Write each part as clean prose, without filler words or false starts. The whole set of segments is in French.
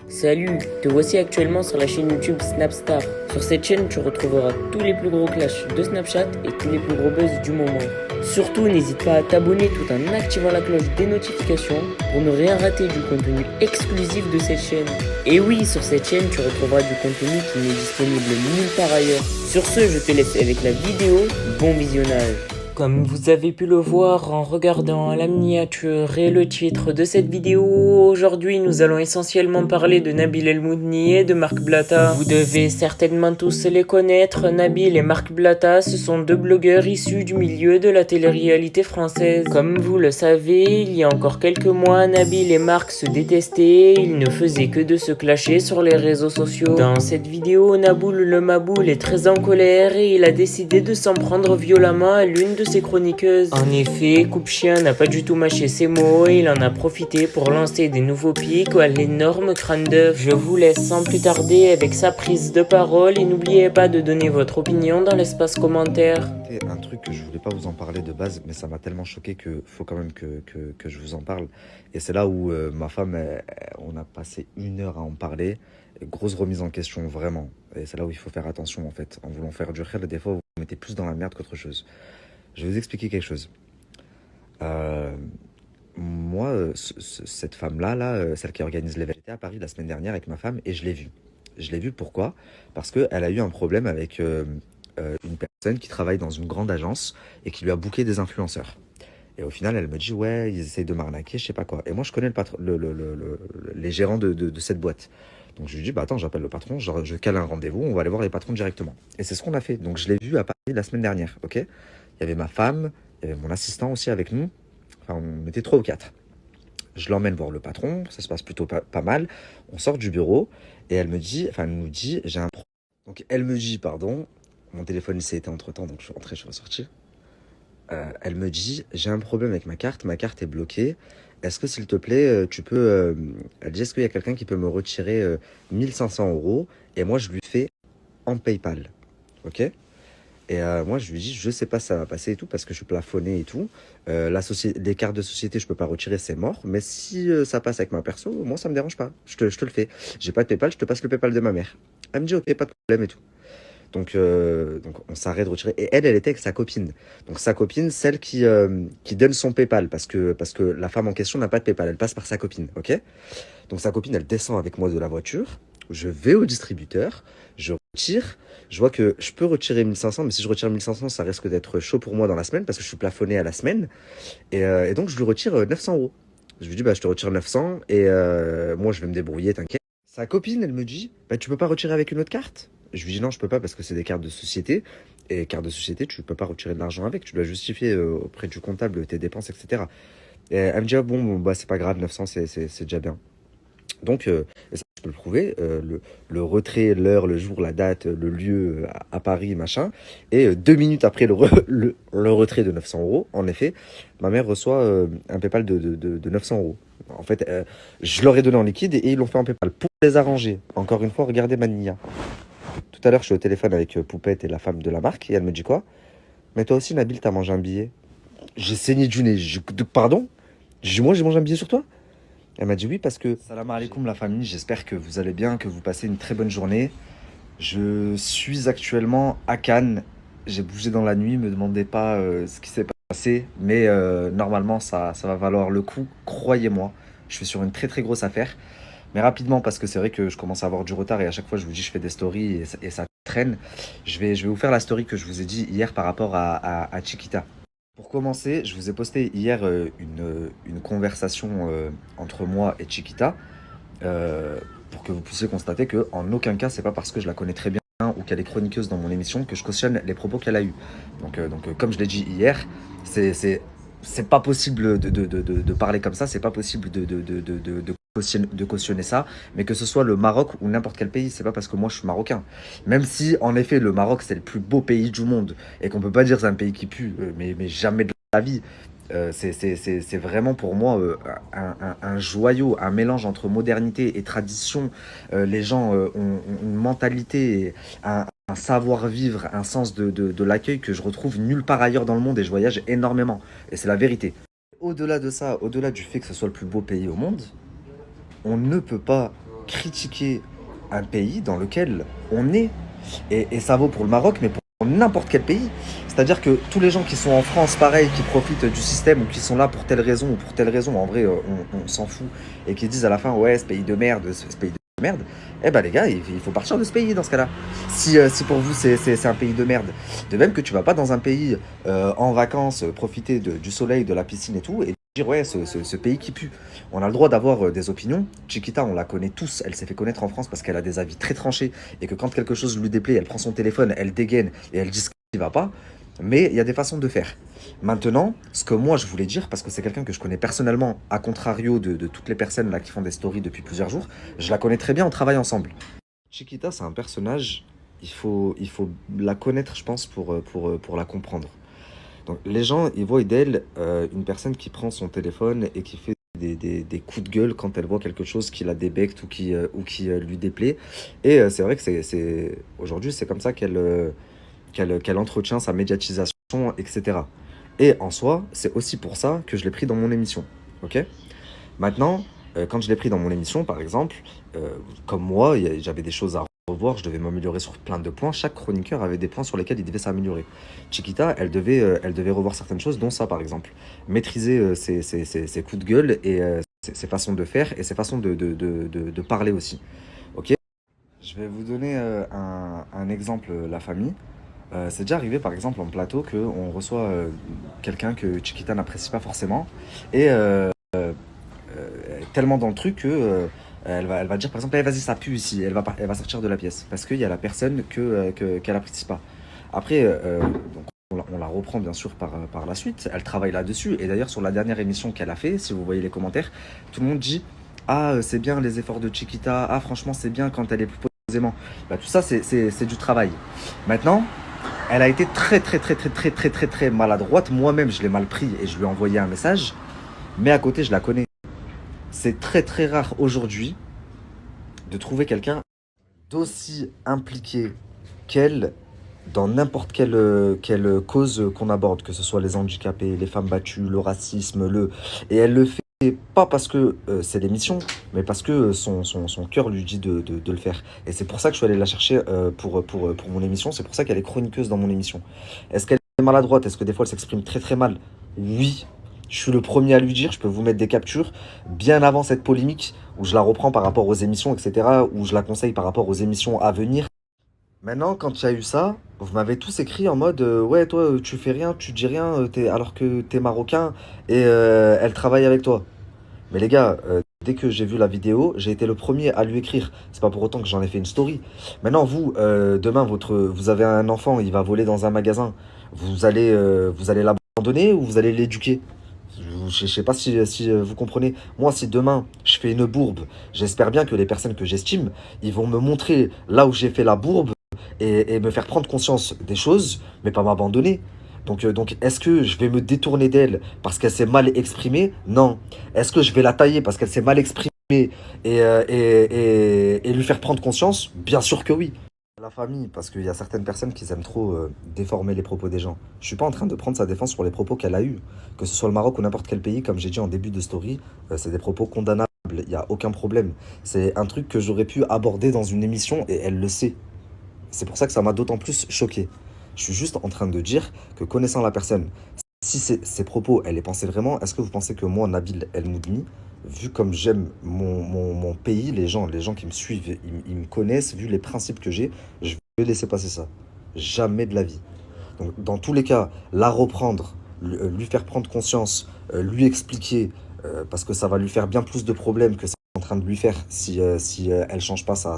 Salut, te voici actuellement sur la chaîne YouTube Snapstar. Sur cette chaîne, tu retrouveras tous les plus gros clashs de Snapchat et tous les plus gros buzz du moment. Surtout, n'hésite pas à t'abonner tout en activant la cloche des notifications pour ne rien rater du contenu exclusif de cette chaîne. Et oui, sur cette chaîne, tu retrouveras du contenu qui n'est disponible nulle part ailleurs. Sur ce, je te laisse avec la vidéo. Bon visionnage. Comme vous avez pu le voir en regardant la miniature et le titre de cette vidéo, aujourd'hui nous allons essentiellement parler de Nabil El Moudni et de Marc Blatta. Vous devez certainement tous les connaître, Nabil et Marc Blatta, ce sont deux blogueurs issus du milieu de la télé-réalité française. Comme vous le savez, il y a encore quelques mois, Nabil et Marc se détestaient, ils ne faisaient que de se clasher sur les réseaux sociaux. Dans cette vidéo, Naboul le Maboul est très en colère et il a décidé de s'en prendre violemment à l'une de ses chroniqueuses. En effet, Coupe-Chien n'a pas du tout mâché ses mots et il en a profité pour lancer des nouveaux pics à l'énorme crâne d'œuf. Je vous laisse sans plus tarder avec sa prise de parole et n'oubliez pas de donner votre opinion dans l'espace commentaire. Un truc que je voulais pas vous en parler de base, mais ça m'a tellement choqué que faut quand même que je vous en parle. Et c'est là où ma femme, on a passé 1 heure à en parler. Grosse remise en question, vraiment. Et c'est là où il faut faire attention, en fait. En voulant faire du khel, des fois, vous vous mettez plus dans la merde qu'autre chose. Je vais vous expliquer quelque chose. Moi, cette femme-là, celle qui organise l'événement, j'étais à Paris la semaine dernière avec ma femme et je l'ai vue. Je l'ai vue pourquoi? Parce qu'elle a eu un problème avec une personne qui travaille dans une grande agence et qui lui a booké des influenceurs. Et au final, elle me dit, ouais, ils essayent de m'arnaquer, je sais pas quoi. Et moi, je connais le patron, les gérants de cette boîte. Donc, je lui dis, bah attends, j'appelle le patron, je cale un rendez-vous, on va aller voir les patrons directement. Et c'est ce qu'on a fait. Donc, je l'ai vu à Paris la semaine dernière, ok? Il y avait ma femme, il y avait mon assistant aussi avec nous. Enfin, on était 3 ou 4. Je l'emmène voir le patron, ça se passe plutôt pas mal. On sort du bureau et elle nous dit, j'ai un problème. Donc, elle me dit, pardon, mon téléphone s'est éteint entre temps, donc je suis rentré, je suis ressorti. Elle me dit, j'ai un problème avec ma carte est bloquée. Est-ce que s'il te plaît, tu peux... elle dit, est-ce qu'il y a quelqu'un qui peut me retirer 1500 euros et moi je lui fais en PayPal. Ok? Et moi je lui dis, je sais pas si ça va passer et tout parce que je suis plafonné et tout. Les cartes de société, je peux pas retirer, c'est mort. Mais si ça passe avec ma perso, moi ça me dérange pas. Je te le fais. J'ai pas de PayPal, je te passe le PayPal de ma mère. Elle me dit, ok, pas de problème et tout. Donc on s'arrête de retirer. Et elle était avec sa copine. Donc sa copine, celle qui donne son PayPal, parce que la femme en question n'a pas de PayPal, elle passe par sa copine, ok? Donc sa copine, elle descend avec moi de la voiture, je vais au distributeur, je retire, je vois que je peux retirer 1500, mais si je retire 1500, ça risque d'être chaud pour moi dans la semaine, parce que je suis plafonné à la semaine. Et donc je lui retire 900 euros. Je lui dis, bah je te retire 900, et moi je vais me débrouiller, t'inquiète. Sa copine, elle me dit, bah tu peux pas retirer avec une autre carte? Je lui dis non, je peux pas parce que c'est des cartes de société. Et cartes de société, tu peux pas retirer de l'argent avec. Tu dois justifier auprès du comptable tes dépenses, etc. Et elle me dit, ah bon, bah c'est pas grave, 900, c'est déjà bien. Donc, et ça, je peux le prouver, le retrait, l'heure, le jour, la date, le lieu à Paris, machin. Et 2 minutes après le retrait de 900 euros, en effet, ma mère reçoit un PayPal de 900 euros. En fait, je leur ai donné en liquide et ils l'ont fait en PayPal pour les arranger. Encore une fois, regardez ma nia. Tout à l'heure, je suis au téléphone avec Poupette et la femme de la marque et elle me dit quoi? Mais toi aussi, Nabil, t'as mangé un billet. J'ai saigné du nez. Pardon? Moi, j'ai mangé un billet sur toi? Elle m'a dit oui parce que... Salam alaikum la famille, j'espère que vous allez bien, que vous passez une très bonne journée. Je suis actuellement à Cannes. J'ai bougé dans la nuit, me demandez pas ce qui s'est passé. Mais normalement, ça va valoir le coup, croyez-moi. Je suis sur une très très grosse affaire. Mais rapidement, parce que c'est vrai que je commence à avoir du retard et à chaque fois, je vous dis, je fais des stories et ça traîne. Je vais vous faire la story que je vous ai dit hier par rapport à Chiquita. Pour commencer, je vous ai posté hier une conversation entre moi et Chiquita pour que vous puissiez constater qu'en aucun cas, c'est pas parce que je la connais très bien ou qu'elle est chroniqueuse dans mon émission que je cautionne les propos qu'elle a eus. Donc comme je l'ai dit hier, c'est pas possible de parler comme ça, c'est pas possible de cautionner ça, mais que ce soit le Maroc ou n'importe quel pays, c'est pas parce que moi je suis marocain. Même si, en effet, le Maroc c'est le plus beau pays du monde et qu'on peut pas dire c'est un pays qui pue, mais jamais de la vie. C'est vraiment pour moi un joyau, un mélange entre modernité et tradition. Les gens ont une mentalité, un savoir-vivre, un sens de l'accueil que je retrouve nulle part ailleurs dans le monde et je voyage énormément. Et c'est la vérité. Au-delà de ça, au-delà du fait que ce soit le plus beau pays au monde, on ne peut pas critiquer un pays dans lequel on est. Et ça vaut pour le Maroc, mais pour n'importe quel pays. C'est-à-dire que tous les gens qui sont en France, pareil, qui profitent du système ou qui sont là pour telle raison ou pour telle raison, en vrai, on s'en fout, et qui disent à la fin, ouais, ce pays de merde, ce pays de merde, eh ben les gars, il faut partir de ce pays dans ce cas-là. Si pour vous c'est un pays de merde, de même que tu vas pas dans un pays en vacances, profiter du soleil, de la piscine et tout, et dire ouais, ce pays qui pue. On a le droit d'avoir des opinions. Chiquita, on la connaît tous, elle s'est fait connaître en France parce qu'elle a des avis très tranchés et que quand quelque chose lui déplaît, elle prend son téléphone, elle dégaine et elle dit ce qui va pas. Mais il y a des façons de faire. Maintenant, ce que moi je voulais dire, parce que c'est quelqu'un que je connais personnellement, à contrario de toutes les personnes là qui font des stories depuis plusieurs jours, je la connais très bien, on travaille ensemble. Chiquita, c'est un personnage, il faut la connaître, je pense, pour la comprendre. Donc les gens, ils voient d'elle une personne qui prend son téléphone et qui fait des coups de gueule quand elle voit quelque chose qui la débecte ou qui lui déplaît. Et c'est vrai que aujourd'hui, c'est comme ça qu'elle entretient sa médiatisation, etc. Et en soi, c'est aussi pour ça que je l'ai pris dans mon émission. Ok. Maintenant, quand je l'ai pris dans mon émission, par exemple, comme moi, j'avais des choses à revoir, je devais m'améliorer sur plein de points. Chaque chroniqueur avait des points sur lesquels il devait s'améliorer. Chiquita, elle devait revoir certaines choses, dont ça, par exemple. Maîtriser ses coups de gueule et ses façons de faire et ses façons de parler aussi. Ok. Je vais vous donner un exemple, la famille. C'est déjà arrivé par exemple en plateau qu'on reçoit quelqu'un que Chiquita n'apprécie pas forcément et tellement dans le truc que elle va dire par exemple, eh, vas-y ça pue ici, elle va sortir de la pièce parce qu'il y a la personne qu'elle apprécie pas. Après, donc, on la reprend bien sûr par la suite, elle travaille là-dessus et d'ailleurs sur la dernière émission qu'elle a fait, si vous voyez les commentaires, tout le monde dit ah c'est bien les efforts de Chiquita, ah franchement c'est bien quand elle est plus posément. Bah, tout ça c'est du travail. Maintenant, elle a été très maladroite. Moi-même, je l'ai mal pris et je lui ai envoyé un message. Mais à côté, je la connais. C'est très rare aujourd'hui de trouver quelqu'un d'aussi impliqué qu'elle dans n'importe quelle cause qu'on aborde, que ce soit les handicapés, les femmes battues, le racisme, et elle le fait pas parce que c'est l'émission, mais parce que son cœur lui dit de le faire. Et c'est pour ça que je suis allé la chercher pour mon émission, c'est pour ça qu'elle est chroniqueuse dans mon émission. Est-ce qu'elle est maladroite? Est-ce que des fois elle s'exprime très mal? Oui, je suis le premier à lui dire, je peux vous mettre des captures bien avant cette polémique où je la reprends par rapport aux émissions, etc., où je la conseille par rapport aux émissions à venir. Maintenant, quand il y a eu ça, vous m'avez tous écrit en mode ouais, toi, tu fais rien, tu dis rien, alors que t'es marocain et elle travaille avec toi. Mais les gars, dès que j'ai vu la vidéo, j'ai été le premier à lui écrire. C'est pas pour autant que j'en ai fait une story. Maintenant, vous, demain, vous avez un enfant, il va voler dans un magasin. Vous allez l'abandonner ou vous allez l'éduquer? Je sais pas si vous comprenez. Moi, si demain, je fais une bourbe, j'espère bien que les personnes que j'estime, ils vont me montrer là où j'ai fait la bourbe et me faire prendre conscience des choses, mais pas m'abandonner. Donc, est-ce que je vais me détourner d'elle parce qu'elle s'est mal exprimée? Non. Est-ce que je vais la tailler parce qu'elle s'est mal exprimée et lui faire prendre conscience? Bien sûr que oui. La famille, parce qu'il y a certaines personnes qui aiment trop déformer les propos des gens. Je suis pas en train de prendre sa défense pour les propos qu'elle a eus. Que ce soit le Maroc ou n'importe quel pays, comme j'ai dit en début de story, c'est des propos condamnables. Il n'y a aucun problème. C'est un truc que j'aurais pu aborder dans une émission et elle le sait. C'est pour ça que ça m'a d'autant plus choqué. Je suis juste en train de dire que connaissant la personne, si ses propos, elle les pensait vraiment, est-ce que vous pensez que moi, Nabil El Moudni, vu comme j'aime mon pays, les gens qui me suivent, ils me connaissent, vu les principes que j'ai, je vais laisser passer ça. Jamais de la vie. Donc, dans tous les cas, la reprendre, lui faire prendre conscience, lui expliquer, parce que ça va lui faire bien plus de problèmes que ça est en train de lui faire si elle change pas sa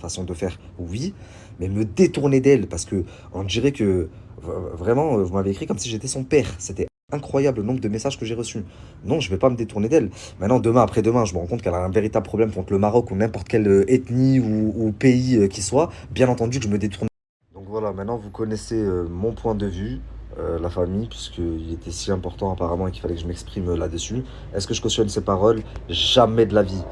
façon de faire, oui, mais me détourner d'elle, parce que on dirait que, vraiment, vous m'avez écrit comme si j'étais son père, c'était incroyable le nombre de messages que j'ai reçus. Non, je vais pas me détourner d'elle. Maintenant, demain, après-demain, je me rends compte qu'elle a un véritable problème contre le Maroc ou n'importe quelle ethnie ou pays qui soit, bien entendu que je me détourne. Donc voilà, maintenant vous connaissez mon point de vue, la famille, puisqu'il était si important apparemment et qu'il fallait que je m'exprime là-dessus. Est-ce que je cautionne ses paroles? Jamais de la vie.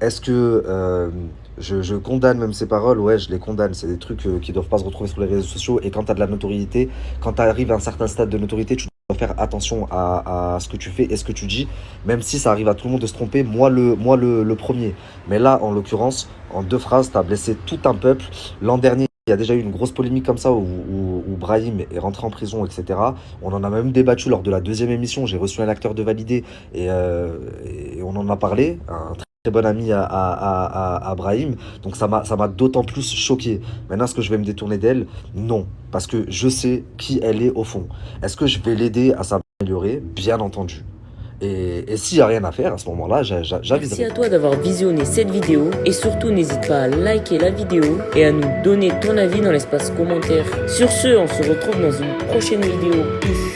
Est-ce que je condamne même ses paroles? Ouais, je les condamne. C'est des trucs qui doivent pas se retrouver sur les réseaux sociaux. Et quand tu as de la notoriété, quand tu arrives à un certain stade de notoriété, tu faire attention à ce que tu fais et ce que tu dis, même si ça arrive à tout le monde de se tromper, moi le premier. Mais là, en l'occurrence, en 2 phrases, tu as blessé tout un peuple. L'an dernier, il y a déjà eu une grosse polémique comme ça où Brahim est rentré en prison, etc. On en a même débattu lors de la 2e émission. J'ai reçu un acteur de Validé et on en a parlé. Un très bon ami à Brahim. Donc ça m'a d'autant plus choqué. Maintenant, est-ce que je vais me détourner d'elle? Non. Parce que je sais qui elle est au fond. Est-ce que je vais l'aider à s'améliorer? Bien entendu. Et s'il n'y a rien à faire, à ce moment-là, Merci j'aviserai. à toi d'avoir visionné cette vidéo et surtout n'hésite pas à liker la vidéo et à nous donner ton avis dans l'espace commentaire. Sur ce, on se retrouve dans une prochaine vidéo. Peace.